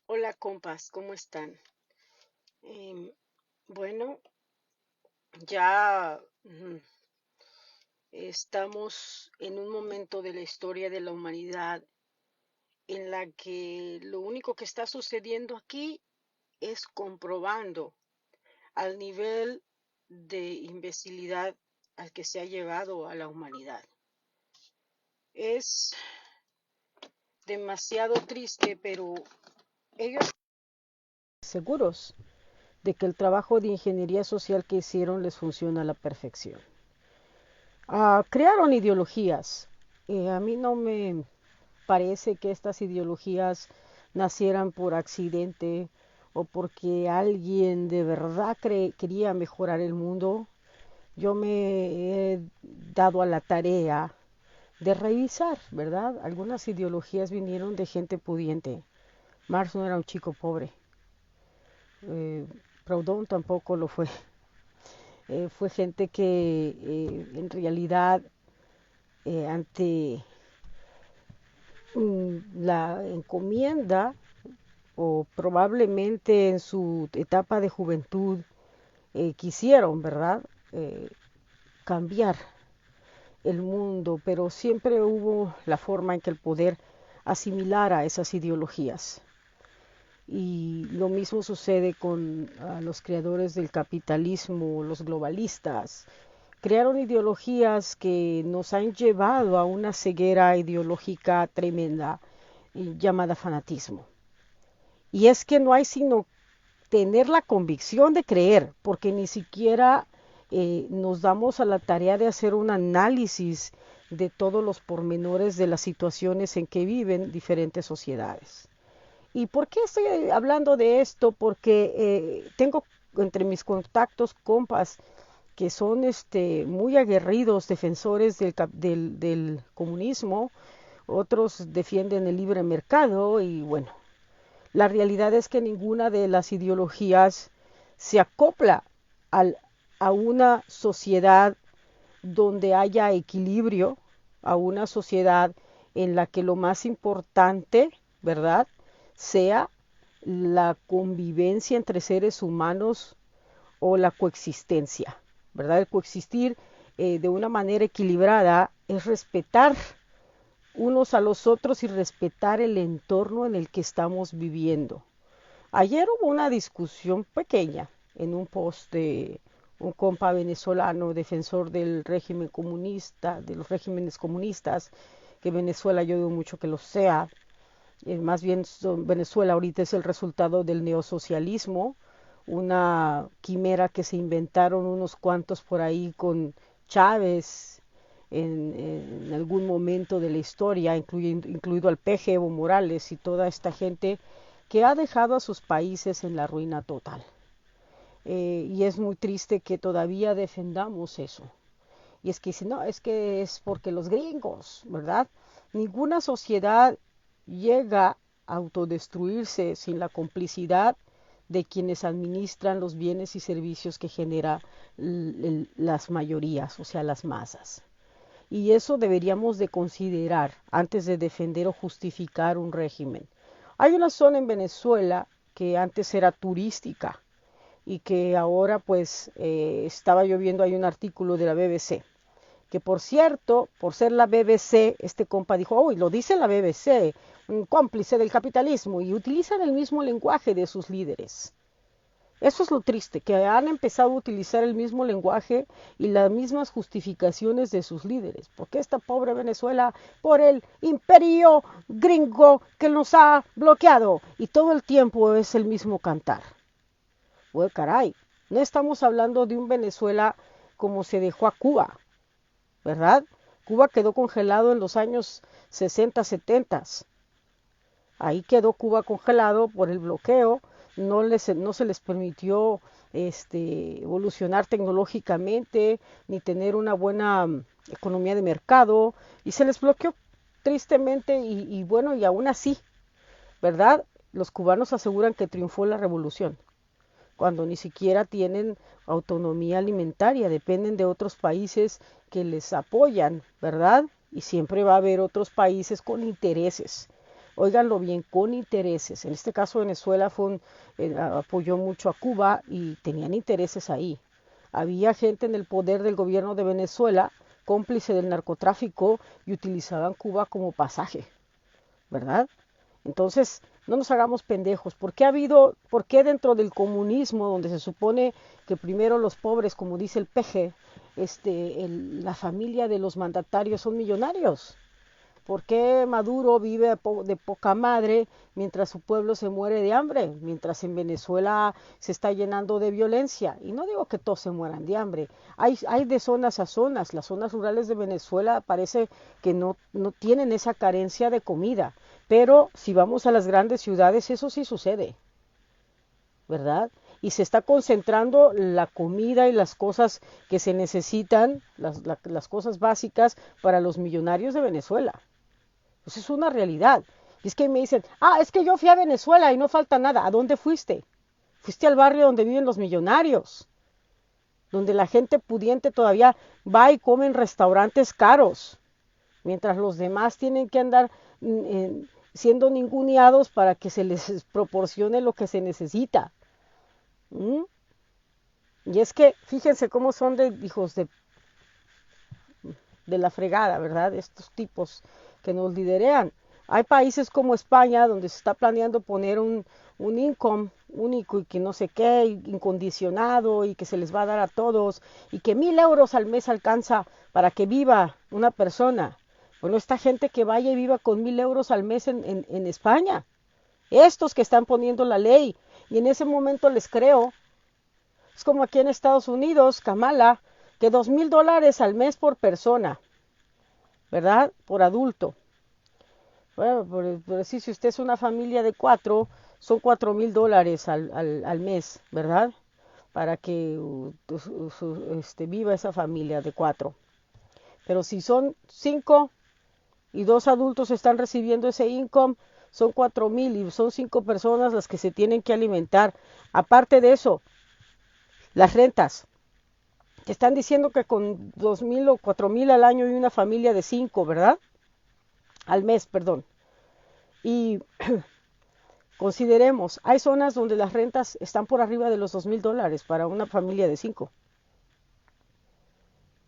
Hola compas, ¿cómo están? Em, bueno, ya estamos en un momento de la historia de la humanidad en la que lo único que está sucediendo aquí es comprobando al nivel de imbecilidad al que se ha llevado a la humanidad. Es demasiado triste, pero ellos seguros de que el trabajo de ingeniería social que hicieron les funciona a la perfección. Crearon ideologías. A mí no me parece que estas ideologías nacieran por accidente o porque alguien de verdad quería mejorar el mundo. Yo me he dado a la tarea de revisar, ¿verdad? Algunas ideologías vinieron de gente pudiente. Marx no era un chico pobre. Eh, Proudhon tampoco lo fue. Fue gente que en realidad ante la encomienda o probablemente en su etapa de juventud quisieron, ¿verdad? Cambiar el mundo, pero siempre hubo la forma en que el poder asimilara esas ideologías. Y lo mismo sucede con los creadores del capitalismo, los globalistas. Crearon ideologías que nos han llevado a una ceguera ideológica tremenda llamada fanatismo. Y es que no hay sino tener la convicción de creer, porque ni siquiera nos damos a la tarea de hacer un análisis de todos los pormenores de las situaciones en que viven diferentes sociedades. ¿Y por qué estoy hablando de esto? Porque tengo entre mis contactos compas que son muy aguerridos defensores del comunismo, otros defienden el libre mercado y bueno, la realidad es que ninguna de las ideologías se acopla al, a una sociedad donde haya equilibrio, a una sociedad en la que lo más importante, ¿verdad?, sea la convivencia entre seres humanos o la coexistencia, ¿verdad? El coexistir de una manera equilibrada es respetar unos a los otros y respetar el entorno en el que estamos viviendo. Ayer hubo una discusión pequeña en un post de un compa venezolano, defensor del régimen comunista, de los regímenes comunistas, que Venezuela yo digo mucho que lo sea. Más bien Venezuela ahorita es el resultado del neosocialismo, una quimera que se inventaron unos cuantos por ahí con Chávez en algún momento de la historia, incluido al peje Evo Morales y toda esta gente que ha dejado a sus países en la ruina total. Y es muy triste que todavía defendamos eso. Y es que si no, es que es porque los gringos, ¿verdad? Ninguna sociedad llega a autodestruirse sin la complicidad de quienes administran los bienes y servicios que genera las mayorías, o sea, las masas. Y eso deberíamos de considerar antes de defender o justificar un régimen. Hay una zona en Venezuela que antes era turística y que ahora pues estaba yo viendo ahí un artículo de la BBC, que por cierto, por ser la BBC, este compa dijo, oh, y lo dice la BBC, un cómplice del capitalismo, y utilizan el mismo lenguaje de sus líderes. Eso es lo triste, que han empezado a utilizar el mismo lenguaje y las mismas justificaciones de sus líderes. Porque esta pobre Venezuela, por el imperio gringo que nos ha bloqueado, y todo el tiempo es el mismo cantar. Pues caray, no estamos hablando de un Venezuela como se dejó a Cuba, ¿verdad? Cuba quedó congelado en los años 60, 70. Ahí quedó Cuba congelado por el bloqueo, no se les permitió evolucionar tecnológicamente ni tener una buena economía de mercado y se les bloqueó tristemente y bueno, y aún así, ¿verdad? Los cubanos aseguran que triunfó la revolución cuando ni siquiera tienen autonomía alimentaria, dependen de otros países que les apoyan, ¿verdad? Y siempre va a haber otros países con intereses. óiganlo bien, con intereses. En este caso Venezuela apoyó mucho a Cuba y tenían intereses ahí. Había gente en el poder del gobierno de Venezuela, cómplice del narcotráfico, y utilizaban Cuba como pasaje, ¿verdad? Entonces, no nos hagamos pendejos. ¿Por qué dentro del comunismo, donde se supone que primero los pobres, como dice el peje, la familia de los mandatarios son millonarios? ¿Por qué Maduro vive de poca madre mientras su pueblo se muere de hambre? Mientras en Venezuela se está llenando de violencia. Y no digo que todos se mueran de hambre. Hay de zonas a zonas. Las zonas rurales de Venezuela parece que no tienen esa carencia de comida. Pero si vamos a las grandes ciudades, eso sí sucede, ¿verdad? Y se está concentrando la comida y las cosas que se necesitan, las cosas básicas para los millonarios de Venezuela. Eso es una realidad. Y es que me dicen, es que yo fui a Venezuela y no falta nada. ¿A dónde fuiste? Fuiste al barrio donde viven los millonarios, donde la gente pudiente todavía va y come en restaurantes caros, mientras los demás tienen que andar siendo ninguneados para que se les proporcione lo que se necesita. ¿Mm? Y es que fíjense cómo son de hijos de la fregada, ¿verdad? Estos tipos que nos liderean. Hay países como España donde se está planeando poner un income único y que no sé qué, incondicionado y que se les va a dar a todos y que 1,000 euros al mes alcanza para que viva una persona. Bueno, esta gente que vaya y viva con 1,000 euros al mes en España, estos que están poniendo la ley, y en ese momento les creo. Es como aquí en Estados Unidos, Kamala, que $2,000 al mes por persona, ¿verdad? Por adulto. Bueno, por decir, si usted es una familia de 4, son $4,000 al mes, ¿verdad? Para que viva esa familia de 4. Pero si son 5 y 2 adultos están recibiendo ese income, son 4,000 y son 5 personas las que se tienen que alimentar. Aparte de eso, las rentas. Te están diciendo que con 2,000 o 4,000 al año hay una familia de 5, ¿verdad? Al mes, perdón. Y consideremos, hay zonas donde las rentas están por arriba de los $2,000 para una familia de 5.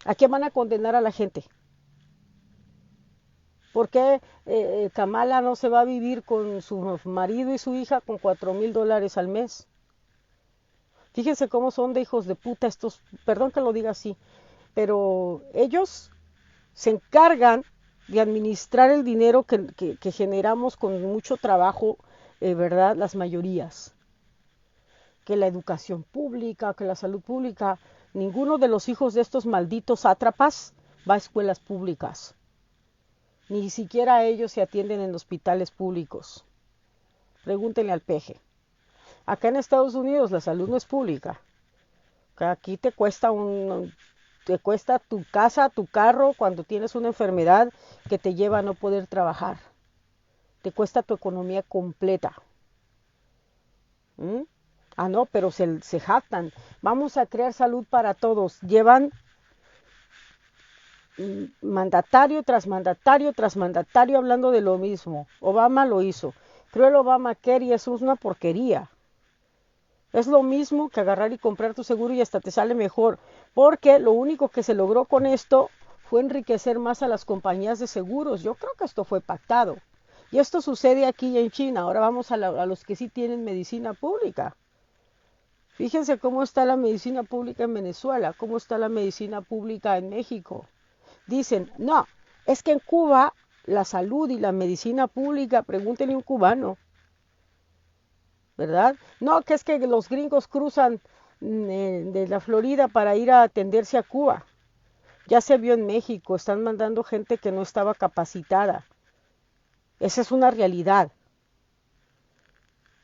¿A qué van a condenar a la gente? ¿Por qué Kamala no se va a vivir con su marido y su hija con $4,000 al mes? Fíjense cómo son de hijos de puta estos, perdón que lo diga así, pero ellos se encargan de administrar el dinero que generamos con mucho trabajo, ¿verdad? Las mayorías. Que la educación pública, que la salud pública, ninguno de los hijos de estos malditos sátrapas va a escuelas públicas. Ni siquiera ellos se atienden en hospitales públicos. Pregúntenle al peje. Acá en Estados Unidos la salud no es pública. Aquí te cuesta tu casa, tu carro cuando tienes una enfermedad que te lleva a no poder trabajar. Te cuesta tu economía completa. ¿Mm? No, pero se jactan. Vamos a crear salud para todos. Llevan mandatario tras mandatario tras mandatario hablando de lo mismo. Obama lo hizo. Creo el Obamacare y eso es una porquería. Es lo mismo que agarrar y comprar tu seguro y hasta te sale mejor, porque lo único que se logró con esto fue enriquecer más a las compañías de seguros. Yo creo que esto fue pactado. Y esto sucede aquí en China. Ahora vamos a los que sí tienen medicina pública. Fíjense cómo está la medicina pública en Venezuela, cómo está la medicina pública en México. Dicen, no, es que en Cuba la salud y la medicina pública, pregúntenle a un cubano, ¿verdad? No, que es que los gringos cruzan de la Florida para ir a atenderse a Cuba. Ya se vio en México, están mandando gente que no estaba capacitada. Esa es una realidad.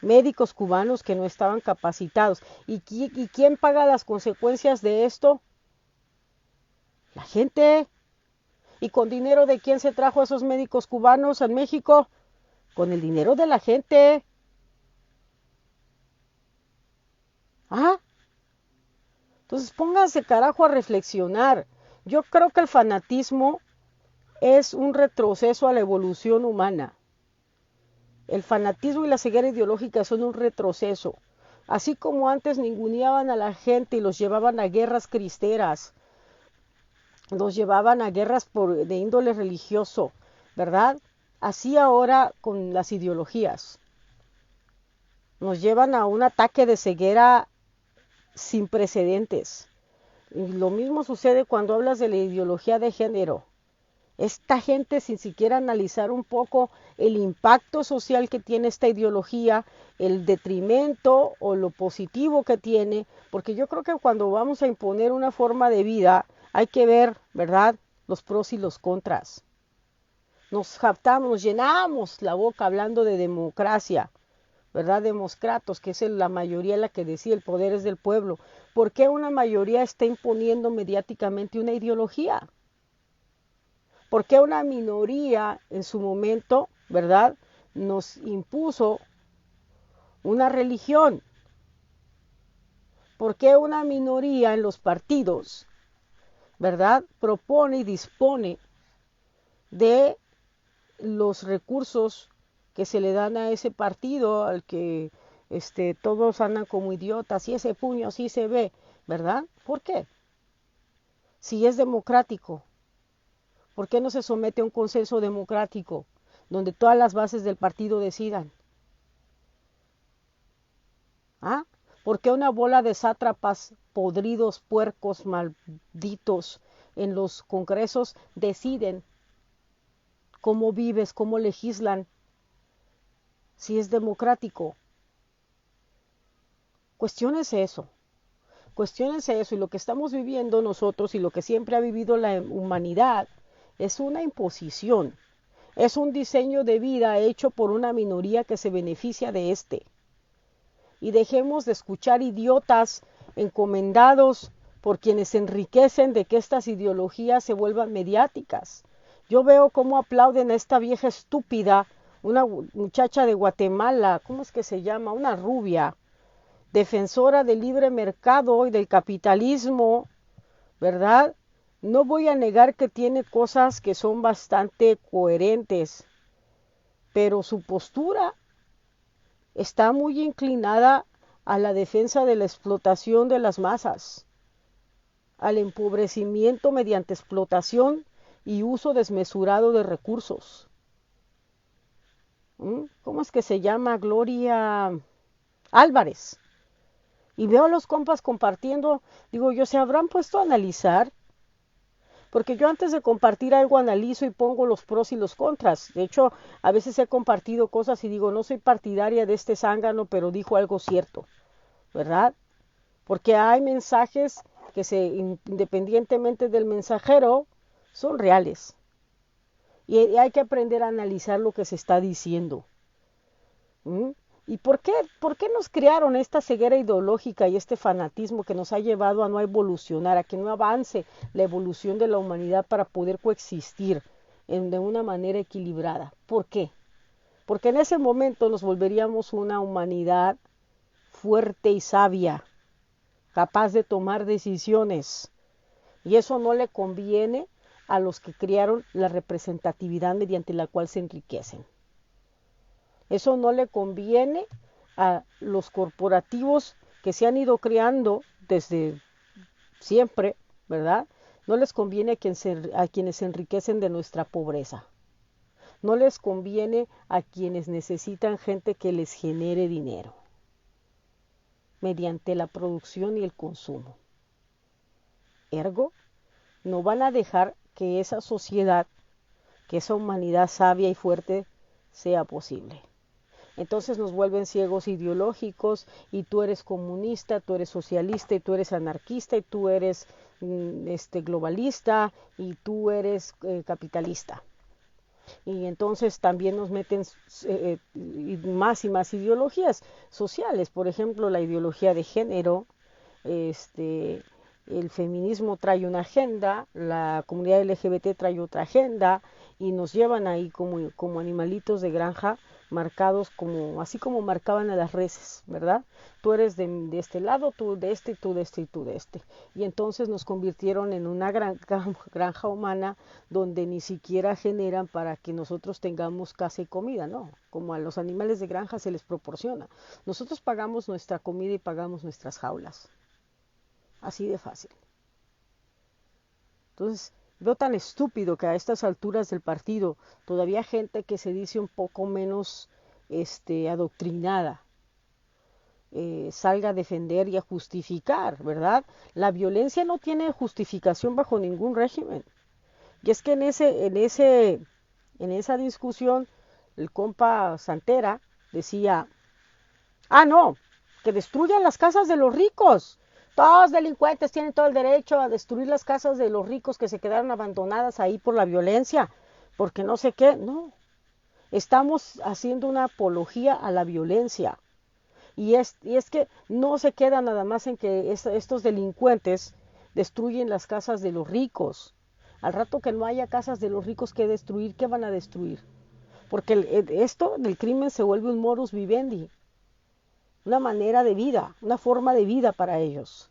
Médicos cubanos que no estaban capacitados. ¿Y quién paga las consecuencias de esto? La gente. ¿Y con dinero de quién se trajo a esos médicos cubanos en México? Con el dinero de la gente. Entonces pónganse carajo a reflexionar. Yo creo que el fanatismo es un retroceso a la evolución humana. El fanatismo y la ceguera ideológica son un retroceso. Así como antes ninguneaban a la gente y los llevaban a guerras cristeras, los llevaban a guerras de índole religioso, ¿verdad? Así ahora con las ideologías. Nos llevan a un ataque de ceguera sin precedentes. Y lo mismo sucede cuando hablas de la ideología de género. Esta gente, sin siquiera analizar un poco el impacto social que tiene esta ideología, el detrimento o lo positivo que tiene, porque yo creo que cuando vamos a imponer una forma de vida, hay que ver, ¿verdad?, los pros y los contras. Nos jactamos, nos llenamos la boca hablando de democracia, ¿verdad? Demócratas, que es la mayoría la que decide, el poder es del pueblo. ¿Por qué una mayoría está imponiendo mediáticamente una ideología? ¿Por qué una minoría en su momento, ¿verdad?, nos impuso una religión? ¿Por qué una minoría en los partidos, ¿verdad?, propone y dispone de los recursos que se le dan a ese partido al que todos andan como idiotas y ese puño así se ve, ¿verdad? ¿Por qué? Si es democrático, ¿por qué no se somete a un consenso democrático donde todas las bases del partido decidan? ¿Ah? ¿Por qué una bola de sátrapas podridos, puercos, malditos en los congresos deciden cómo vives, cómo legislan, si es democrático? Cuestiónese eso. Cuestiónense eso, y lo que estamos viviendo nosotros y lo que siempre ha vivido la humanidad es una imposición, es un diseño de vida hecho por una minoría que se beneficia de este. Y dejemos de escuchar idiotas encomendados por quienes se enriquecen de que estas ideologías se vuelvan mediáticas. Yo veo cómo aplauden a esta vieja estúpida, una muchacha de Guatemala, ¿cómo es que se llama? Una rubia, defensora del libre mercado y del capitalismo, ¿verdad? No voy a negar que tiene cosas que son bastante coherentes, pero su postura está muy inclinada a la defensa de la explotación de las masas, al empobrecimiento mediante explotación y uso desmesurado de recursos. ¿Cómo es que se llama? Gloria Álvarez. Y veo a los compas compartiendo, digo yo, ¿se habrán puesto a analizar? Porque yo antes de compartir algo analizo y pongo los pros y los contras. De hecho, a veces he compartido cosas y digo, no soy partidaria de este zángano, pero dijo algo cierto, ¿verdad? Porque hay mensajes que independientemente del mensajero, son reales. Y hay que aprender a analizar lo que se está diciendo. ¿Y por qué nos crearon esta ceguera ideológica y este fanatismo que nos ha llevado a no evolucionar, a que no avance la evolución de la humanidad para poder coexistir de una manera equilibrada? ¿Por qué? Porque en ese momento nos volveríamos una humanidad fuerte y sabia, capaz de tomar decisiones. Y eso no le conviene a los que crearon la representatividad mediante la cual se enriquecen. Eso no le conviene a los corporativos que se han ido creando desde siempre, ¿verdad? No les conviene a quienes se enriquecen de nuestra pobreza. No les conviene a quienes necesitan gente que les genere dinero mediante la producción y el consumo. Ergo, no van a dejar que esa sociedad, que esa humanidad sabia y fuerte sea posible. Entonces nos vuelven ciegos ideológicos y tú eres comunista, tú eres socialista y tú eres anarquista y tú eres globalista y tú eres capitalista. Y entonces también nos meten más y más ideologías sociales, por ejemplo la ideología de género, el feminismo trae una agenda, la comunidad LGBT trae otra agenda y nos llevan ahí como animalitos de granja marcados como, así como marcaban a las reses, ¿verdad? Tú eres de este lado, tú de este, tú de este y tú de este. Y entonces nos convirtieron en una granja humana donde ni siquiera generan para que nosotros tengamos casa y comida, ¿no? Como a los animales de granja se les proporciona. Nosotros pagamos nuestra comida y pagamos nuestras jaulas. Así de fácil. Entonces, veo tan estúpido que a estas alturas del partido todavía gente que se dice un poco menos adoctrinada salga a defender y a justificar, ¿verdad? La violencia no tiene justificación bajo ningún régimen. Y es que en esa discusión, el compa Santera decía, ah, no, que destruyan las casas de los ricos. Todos delincuentes tienen todo el derecho a destruir las casas de los ricos que se quedaron abandonadas ahí por la violencia, porque no sé qué. No, estamos haciendo una apología a la violencia. Y es que no se queda nada más en que estos delincuentes destruyen las casas de los ricos. Al rato que no haya casas de los ricos que destruir, ¿qué van a destruir? Porque esto del crimen se vuelve un modus vivendi, una manera de vida, una forma de vida para ellos.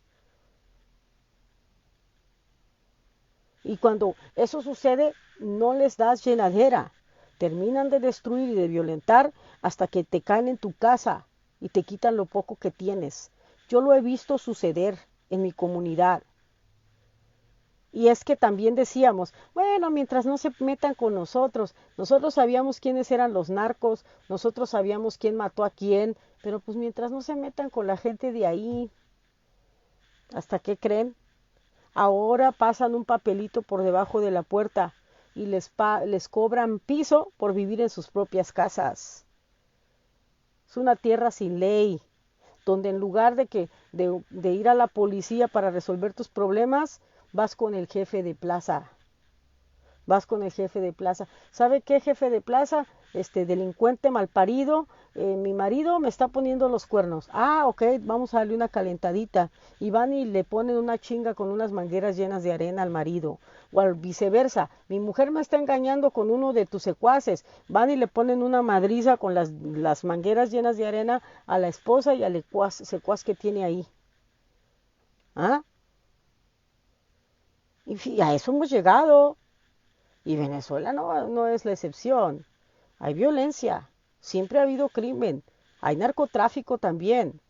Y cuando eso sucede, no les das llenadera. Terminan de destruir y de violentar hasta que te caen en tu casa y te quitan lo poco que tienes. Yo lo he visto suceder en mi comunidad. Y es que también decíamos, bueno, mientras no se metan con nosotros, nosotros sabíamos quiénes eran los narcos, nosotros sabíamos quién mató a quién, pero pues mientras no se metan con la gente de ahí, ¿hasta qué creen? Ahora pasan un papelito por debajo de la puerta y les cobran piso por vivir en sus propias casas. Es una tierra sin ley, donde en lugar de ir a la policía para resolver tus problemas, vas con el jefe de plaza. Vas con el jefe de plaza. ¿Sabe qué, jefe de plaza? Delincuente malparido, mi marido me está poniendo los cuernos. Ah, ok, vamos a darle una calentadita. Y van y le ponen una chinga con unas mangueras llenas de arena al marido. O al viceversa, mi mujer me está engañando con uno de tus secuaces. Van y le ponen una madriza con las mangueras llenas de arena a la esposa y al secuaz que tiene ahí. ¿Ah? Y a eso hemos llegado. Y Venezuela no es la excepción. Hay violencia, siempre ha habido crimen, hay narcotráfico también.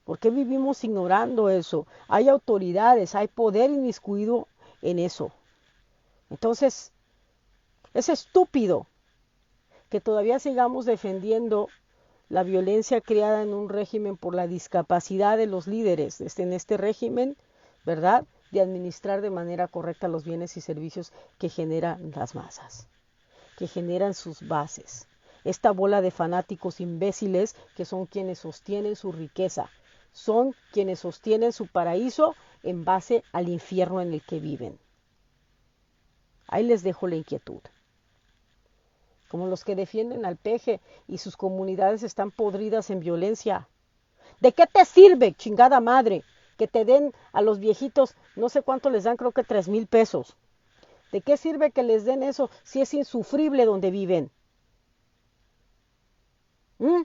¿Por qué vivimos ignorando eso? Hay autoridades, hay poder inmiscuido en eso. Entonces, es estúpido que todavía sigamos defendiendo la violencia creada en un régimen por la discapacidad de los líderes en este régimen, ¿verdad?, de administrar de manera correcta los bienes y servicios que generan las masas, que generan sus bases. Esta bola de fanáticos imbéciles que son quienes sostienen su riqueza, son quienes sostienen su paraíso en base al infierno en el que viven. Ahí les dejo la inquietud. Como los que defienden al peje y sus comunidades están podridas en violencia. ¿De qué te sirve, chingada madre, que te den a los viejitos, no sé cuánto les dan, creo que 3,000 pesos? ¿De qué sirve que les den eso si es insufrible donde viven? ¿Mm?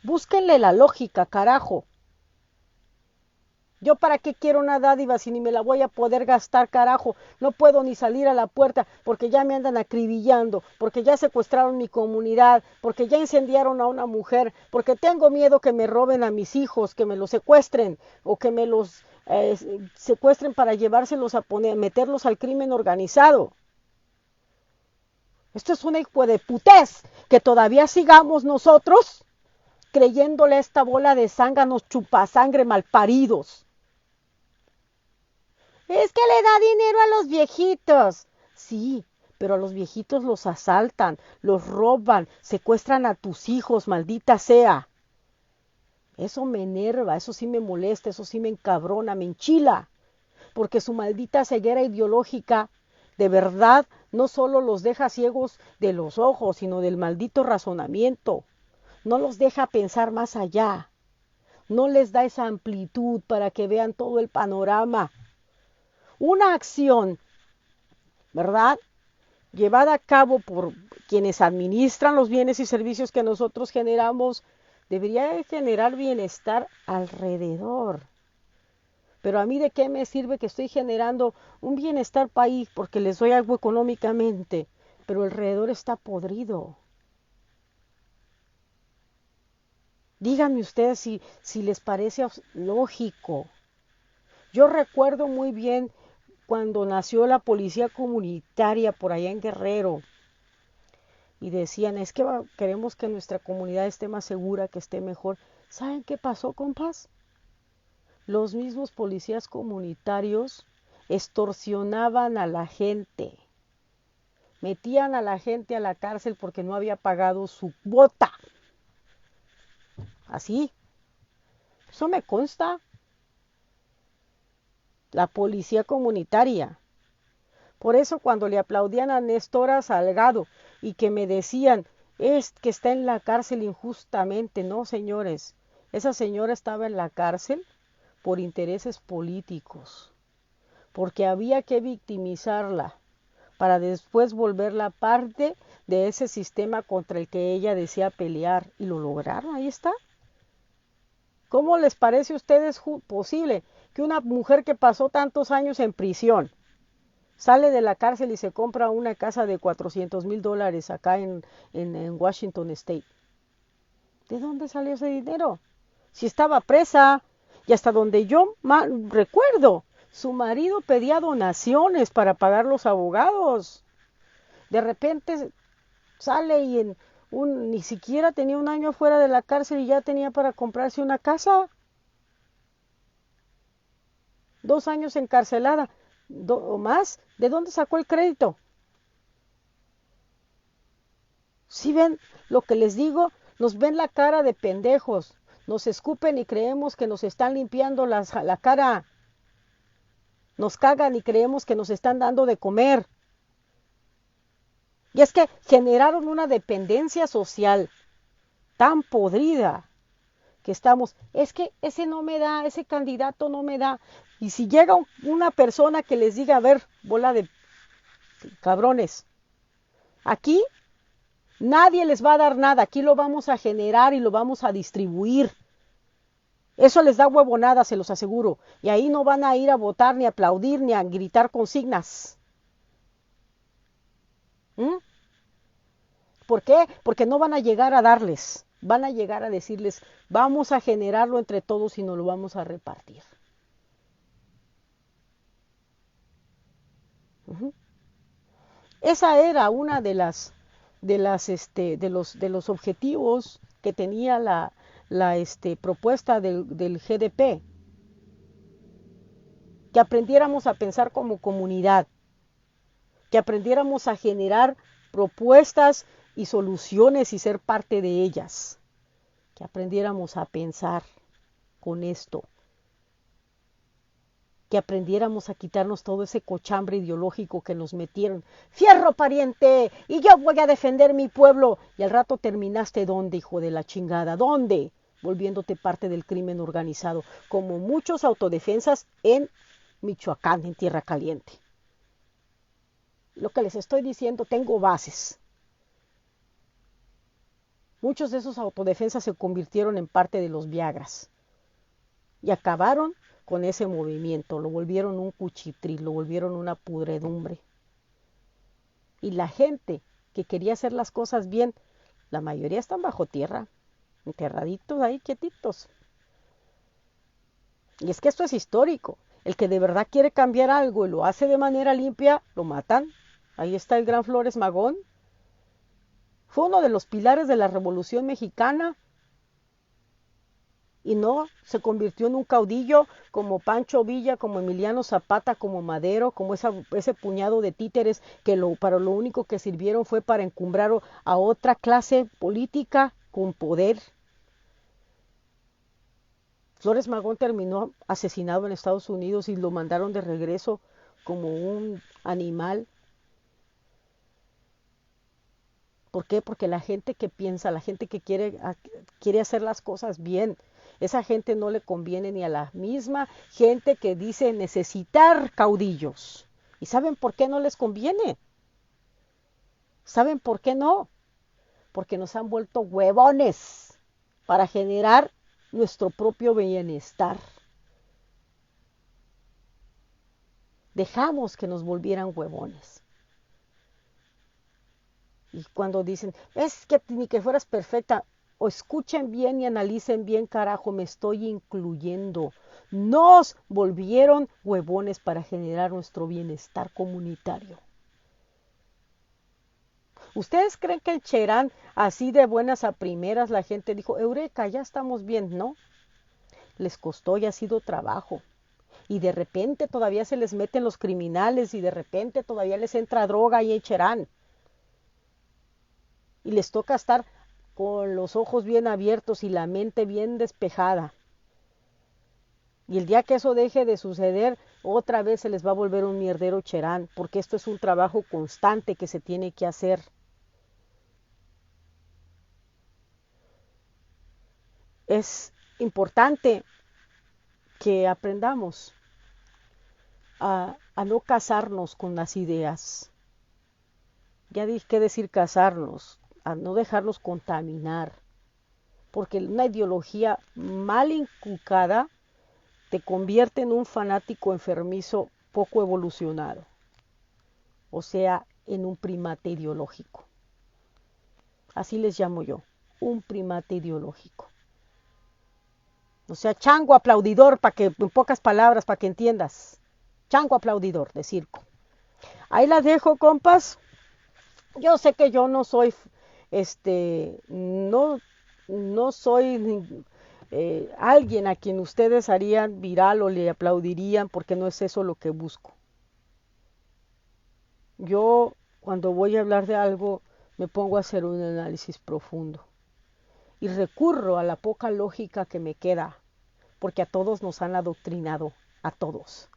Búsquenle la lógica, carajo. ¿Yo para qué quiero una dádiva si ni me la voy a poder gastar, carajo? No puedo ni salir a la puerta porque ya me andan acribillando, porque ya secuestraron mi comunidad, porque ya incendiaron a una mujer, porque tengo miedo que me roben a mis hijos, que me los secuestren o que me los secuestren para llevárselos a meterlos al crimen organizado. Esto es una hijo de putez que todavía sigamos nosotros creyéndole a esta bola de zánganos chupasangre malparidos. Es que le da dinero a los viejitos. Sí, pero a los viejitos los asaltan, los roban, secuestran a tus hijos, maldita sea. Eso me enerva, eso sí me molesta, eso sí me encabrona, me enchila. Porque su maldita ceguera ideológica de verdad no solo los deja ciegos de los ojos, sino del maldito razonamiento. No los deja pensar más allá. No les da esa amplitud para que vean todo el panorama. Una acción, ¿verdad?, llevada a cabo por quienes administran los bienes y servicios que nosotros generamos, debería generar bienestar alrededor. Pero a mí de qué me sirve que estoy generando un bienestar país porque les doy algo económicamente, pero alrededor está podrido. Díganme ustedes si les parece lógico. Yo recuerdo muy bien cuando nació la policía comunitaria por allá en Guerrero y decían, es que queremos que nuestra comunidad esté más segura, que esté mejor. ¿Saben qué pasó, compas? Los mismos policías comunitarios extorsionaban a la gente, metían a la gente a la cárcel porque no había pagado su cuota. Así, eso me consta. La policía comunitaria. Por eso cuando le aplaudían a Néstora Salgado y que me decían, es que está en la cárcel injustamente, no señores, esa señora estaba en la cárcel por intereses políticos, porque había que victimizarla para después volverla parte de ese sistema contra el que ella decía pelear y lo lograron, ahí está. ¿Cómo les parece a ustedes posible que una mujer que pasó tantos años en prisión sale de la cárcel y se compra una casa de $400,000 acá en Washington State? ¿De dónde salió ese dinero? Si estaba presa y hasta donde yo recuerdo, su marido pedía donaciones para pagar los abogados. De repente sale y ni siquiera tenía un año fuera de la cárcel y ya tenía para comprarse una casa. 2 años encarcelada o más. ¿De dónde sacó el crédito? Si ven lo que les digo, nos ven la cara de pendejos, nos escupen y creemos que nos están limpiando la cara, nos cagan y creemos que nos están dando de comer. Y es que generaron una dependencia social tan podrida que estamos, es que ese no me da, ese candidato no me da. Y si llega una persona que les diga, a ver, bola de cabrones, aquí nadie les va a dar nada, aquí lo vamos a generar y lo vamos a distribuir. Eso les da huevonada, se los aseguro. Y ahí no van a ir a votar, ni a aplaudir, ni a gritar consignas. ¿Mm? ¿Por qué? Porque no van a llegar a darles, van a llegar a decirles, vamos a generarlo entre todos y nos lo vamos a repartir. Uh-huh. Esa era una de los objetivos que tenía la propuesta del GDP, que aprendiéramos a pensar como comunidad, que aprendiéramos a generar propuestas y soluciones y ser parte de ellas, que aprendiéramos a pensar con esto, que aprendiéramos a quitarnos todo ese cochambre ideológico que nos metieron. ¡Fierro, pariente! Y yo voy a defender mi pueblo. Y al rato terminaste, ¿dónde, hijo de la chingada? ¿Dónde? Volviéndote parte del crimen organizado, como muchos autodefensas en Michoacán, en Tierra Caliente. Lo que les estoy diciendo, tengo bases. Muchos de esos autodefensas se convirtieron en parte de los Viagras y acabaron con ese movimiento, lo volvieron un cuchitril, lo volvieron una pudredumbre. Y la gente que quería hacer las cosas bien, la mayoría están bajo tierra, enterraditos ahí, quietitos. Y es que esto es histórico. El que de verdad quiere cambiar algo y lo hace de manera limpia, lo matan. Ahí está el gran Flores Magón. Fue uno de los pilares de la Revolución Mexicana. Y no se convirtió en un caudillo como Pancho Villa, como Emiliano Zapata, como Madero, como ese puñado de títeres que para lo único que sirvieron fue para encumbrar a otra clase política con poder. Flores Magón terminó asesinado en Estados Unidos y lo mandaron de regreso como un animal. ¿Por qué? Porque la gente que piensa, la gente que quiere hacer las cosas bien, esa gente no le conviene ni a la misma gente que dice necesitar caudillos. ¿Y saben por qué no les conviene? ¿Saben por qué no? Porque nos han vuelto huevones para generar nuestro propio bienestar. Dejamos que nos volvieran huevones. Y cuando dicen, es que ni que fueras perfecta, o escuchen bien y analicen bien, carajo, me estoy incluyendo. Nos volvieron huevones para generar nuestro bienestar comunitario. ¿Ustedes creen que el Cherán, así de buenas a primeras, la gente dijo, eureka, ya estamos bien? No, les costó y ha sido trabajo. Y de repente todavía se les meten los criminales y de repente todavía les entra droga y Cherán. Y les toca estar con los ojos bien abiertos y la mente bien despejada. Y el día que eso deje de suceder, otra vez se les va a volver un mierdero Cherán, porque esto es un trabajo constante que se tiene que hacer. Es importante que aprendamos a no casarnos con las ideas. Ya dije qué decir casarnos, a no dejarnos contaminar, porque una ideología mal inculcada te convierte en un fanático enfermizo poco evolucionado, o sea, en un primate ideológico. Así les llamo yo, un primate ideológico. O sea, chango aplaudidor, para que, en pocas palabras, para que entiendas. Chango aplaudidor de circo. Ahí la dejo, compas. Yo sé que yo no soy, no soy alguien a quien ustedes harían viral o le aplaudirían, porque no es eso lo que busco. Yo, cuando voy a hablar de algo, me pongo a hacer un análisis profundo y recurro a la poca lógica que me queda, porque a todos nos han adoctrinado, a todos.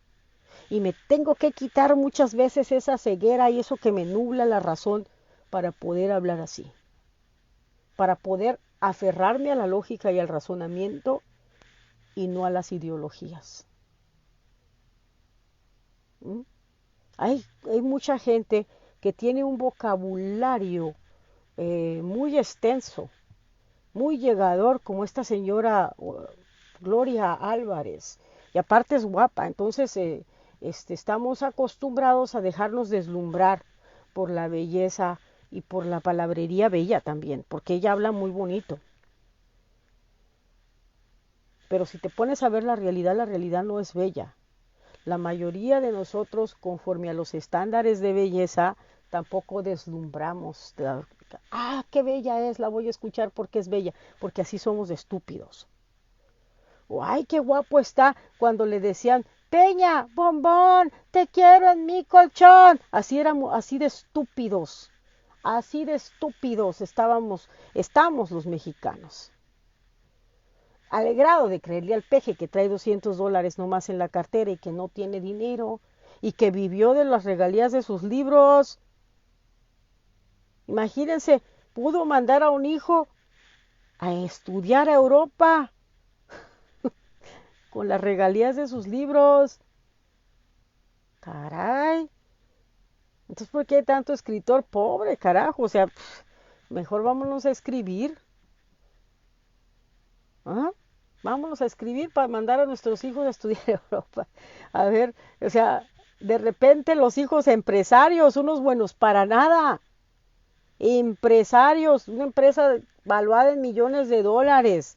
Y me tengo que quitar muchas veces esa ceguera y eso que me nubla la razón para poder hablar así, para poder aferrarme a la lógica y al razonamiento y no a las ideologías. ¿Mm? Hay mucha gente que tiene un vocabulario muy extenso, muy llegador, como esta señora Gloria Álvarez, y aparte es guapa, entonces estamos acostumbrados a dejarnos deslumbrar por la belleza y por la palabrería bella también, porque ella habla muy bonito. Pero si te pones a ver la realidad no es bella. La mayoría de nosotros, conforme a los estándares de belleza, tampoco deslumbramos. Ah, qué bella es, la voy a escuchar porque es bella, porque así somos de estúpidos. O ay, qué guapo está cuando le decían, Peña, bombón, te quiero en mi colchón. Éramos, así de estúpidos estamos los mexicanos. Alegrado de creerle al peje que trae $200 nomás en la cartera y que no tiene dinero y que vivió de las regalías de sus libros. Imagínense, pudo mandar a un hijo a estudiar a Europa con las regalías de sus libros. Caray. Entonces, ¿por qué hay tanto escritor pobre, carajo? O sea, mejor vámonos a escribir. ¿Ah? Vámonos a escribir para mandar a nuestros hijos a estudiar a Europa. A ver, o sea, de repente los hijos empresarios, unos buenos para nada. Empresarios, una empresa valuada en millones de dólares.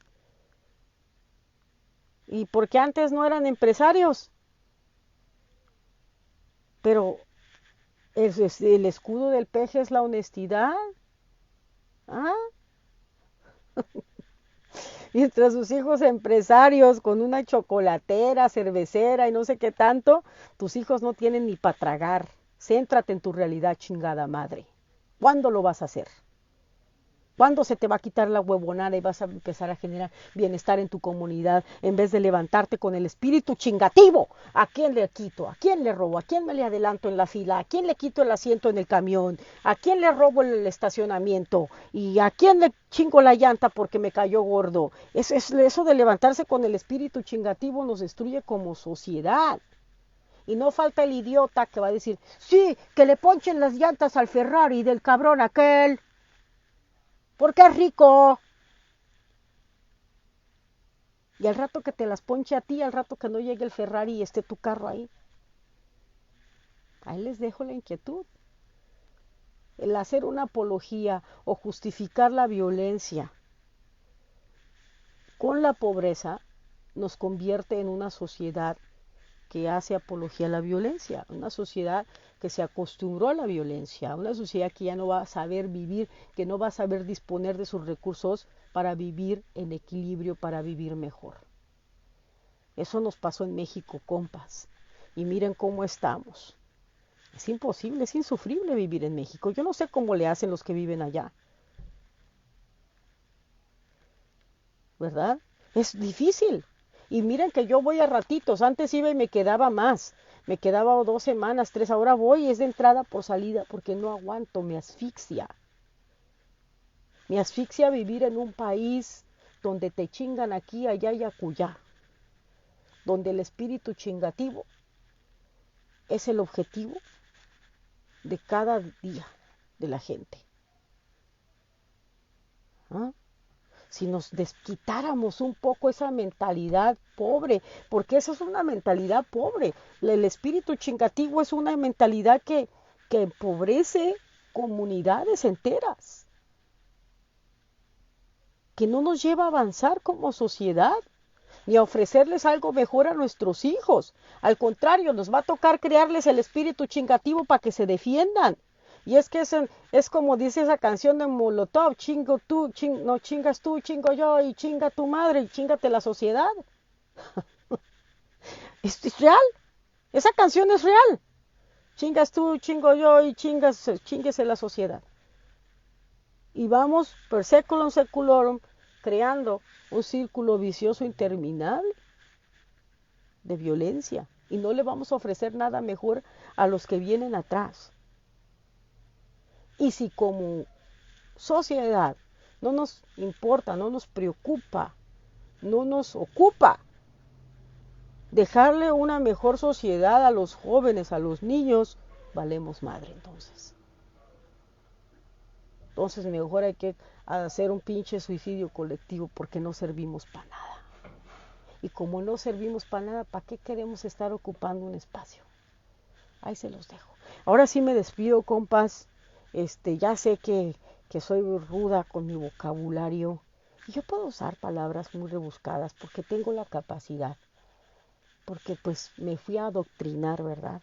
¿Y por qué antes no eran empresarios? Pero el escudo del peje es la honestidad. ¿Ah? Mientras sus hijos empresarios con una chocolatera, cervecera y no sé qué tanto, tus hijos no tienen ni para tragar. Céntrate en tu realidad, chingada madre. ¿Cuándo lo vas a hacer? ¿Cuándo se te va a quitar la huevonada y vas a empezar a generar bienestar en tu comunidad en vez de levantarte con el espíritu chingativo? ¿A quién le quito? ¿A quién le robo? ¿A quién me le adelanto en la fila? ¿A quién le quito el asiento en el camión? ¿A quién le robo el estacionamiento? ¿Y a quién le chingo la llanta porque me cayó gordo? Eso de levantarse con el espíritu chingativo nos destruye como sociedad. Y no falta el idiota que va a decir, sí, que le ponchen las llantas al Ferrari del cabrón aquel, porque es rico. Y al rato que te las ponche a ti, al rato que no llegue el Ferrari y esté tu carro ahí. Ahí les dejo la inquietud. El hacer una apología o justificar la violencia con la pobreza nos convierte en una sociedad que hace apología a la violencia, una sociedad que se acostumbró a la violencia, una sociedad que ya no va a saber vivir, que no va a saber disponer de sus recursos para vivir en equilibrio, para vivir mejor. Eso nos pasó en México, compas, y miren cómo estamos. Es imposible, es insufrible vivir en México. Yo no sé cómo le hacen los que viven allá, ¿verdad? Es difícil. Y miren que yo voy a ratitos, antes iba y me quedaba más, me quedaba 2 semanas, 3, ahora voy, es de entrada por salida, porque no aguanto, me asfixia. Me asfixia vivir en un país donde te chingan aquí, allá y acullá, donde el espíritu chingativo es el objetivo de cada día de la gente. ¿Ah? Si nos desquitáramos un poco esa mentalidad pobre, porque esa es una mentalidad pobre. El espíritu chingativo es una mentalidad que empobrece comunidades enteras, que no nos lleva a avanzar como sociedad, ni a ofrecerles algo mejor a nuestros hijos. Al contrario, nos va a tocar crearles el espíritu chingativo para que se defiendan. Y es que es como dice esa canción de Molotov, chingo tú, no chingas tú, chingo yo, y chinga tu madre, y chingate la sociedad. Es real, esa canción es real. Chingas tú, chingo yo, y chinguese la sociedad. Y vamos per seculum seculorum creando un círculo vicioso interminable de violencia. Y no le vamos a ofrecer nada mejor a los que vienen atrás. Y si como sociedad no nos importa, no nos preocupa, no nos ocupa dejarle una mejor sociedad a los jóvenes, a los niños, valemos madre entonces. Entonces mejor hay que hacer un pinche suicidio colectivo porque no servimos para nada. Y como no servimos para nada, ¿para qué queremos estar ocupando un espacio? Ahí se los dejo. Ahora sí me despido, compas. Ya sé que soy ruda con mi vocabulario. Y yo puedo usar palabras muy rebuscadas porque tengo la capacidad. Porque pues me fui a adoctrinar, ¿verdad?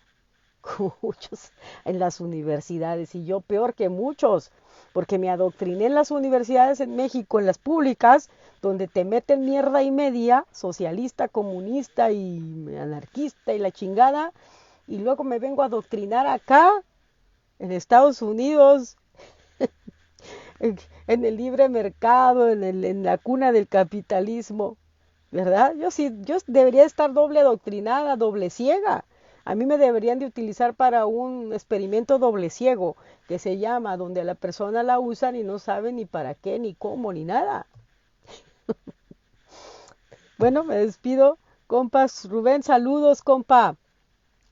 Como muchos en las universidades. Y yo peor que muchos. Porque me adoctriné en las universidades en México, en las públicas, donde te meten mierda y media, socialista, comunista y anarquista y la chingada. Y luego me vengo a adoctrinar acá, en Estados Unidos, en el libre mercado, en la cuna del capitalismo, ¿verdad? Yo debería estar doble adoctrinada, doble ciega. A mí me deberían de utilizar para un experimento doble ciego, que se llama, donde a la persona la usan y no sabe ni para qué, ni cómo, ni nada. Bueno, me despido, compas. Rubén, saludos, compa.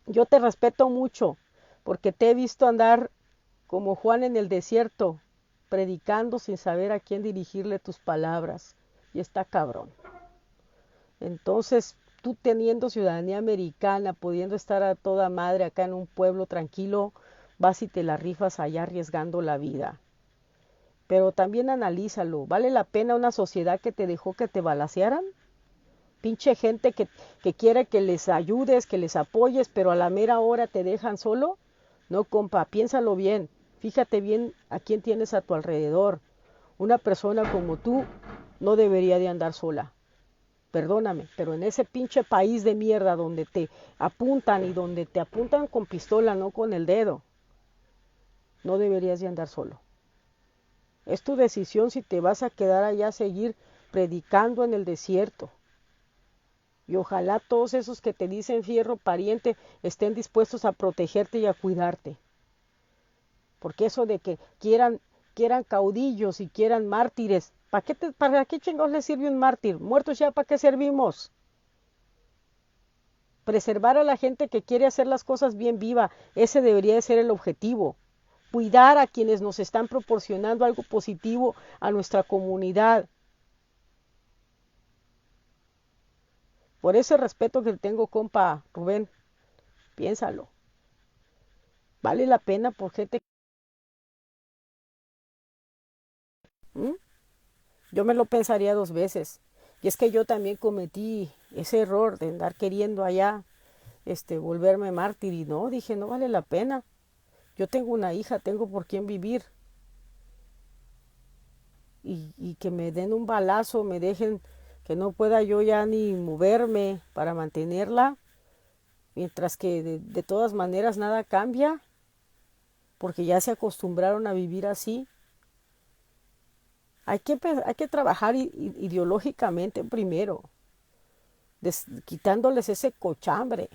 Yo te respeto mucho, porque te he visto andar como Juan en el desierto, predicando sin saber a quién dirigirle tus palabras. Y está cabrón. Entonces, tú teniendo ciudadanía americana, pudiendo estar a toda madre acá en un pueblo tranquilo, vas y te la rifas allá arriesgando la vida. Pero también analízalo, ¿vale la pena una sociedad que te dejó que te balacearan? Pinche gente que quiere que les ayudes, que les apoyes, pero a la mera hora te dejan solo. No, compa, piénsalo bien. Fíjate bien a quién tienes a tu alrededor. Una persona como tú no debería de andar sola. Perdóname, pero en ese pinche país de mierda donde te apuntan y donde te apuntan con pistola, no con el dedo, no deberías de andar solo. Es tu decisión si te vas a quedar allá a seguir predicando en el desierto. Y ojalá todos esos que te dicen fierro pariente estén dispuestos a protegerte y a cuidarte. Porque eso de que quieran caudillos y quieran mártires, ¿para qué chingados les sirve un mártir? Muertos ya, ¿para qué servimos? preservar a la gente que quiere hacer las cosas bien viva, ese debería de ser el objetivo. Cuidar a quienes nos están proporcionando algo positivo a nuestra comunidad. Por ese respeto que tengo, compa Rubén, piénsalo. Vale la pena por gente. ¿Mm? Yo me lo pensaría dos veces. Y es que yo también cometí ese error de andar queriendo allá, volverme mártir y no, dije, no vale la pena. Yo tengo una hija, tengo por quién vivir. Y que me den un balazo, me dejen que no pueda yo ya ni moverme para mantenerla, mientras que de todas maneras nada cambia, porque ya se acostumbraron a vivir así. Hay que trabajar ideológicamente primero, quitándoles ese cochambre.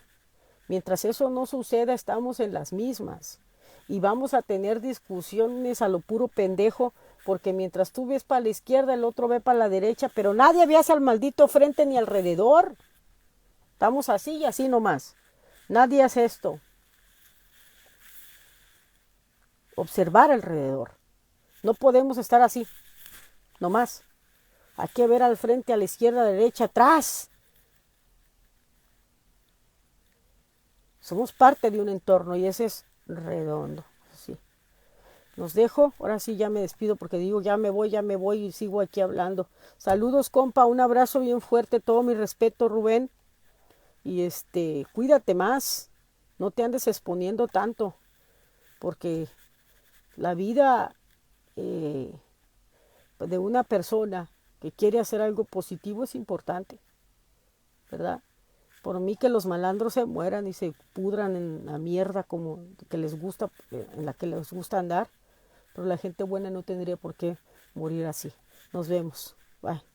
Mientras eso no suceda, estamos en las mismas. Y vamos a tener discusiones a lo puro pendejo, porque mientras tú ves para la izquierda, el otro ve para la derecha, pero nadie ve hacia el maldito frente ni alrededor. Estamos así y así nomás. Nadie hace esto. Observar alrededor. No podemos estar así, nomás. Hay que ver al frente, a la izquierda, a la derecha, atrás. Somos parte de un entorno y ese es redondo. Sí. Los dejo, ahora sí ya me despido porque digo ya me voy y sigo aquí hablando. Saludos, compa, un abrazo bien fuerte, todo mi respeto, Rubén. Y cuídate más, no te andes exponiendo tanto, porque la vida de una persona que quiere hacer algo positivo es importante, ¿verdad? Por mí que los malandros se mueran y se pudran en la mierda como que les gusta, en la que les gusta andar, pero la gente buena no tendría por qué morir así. Nos vemos. Bye.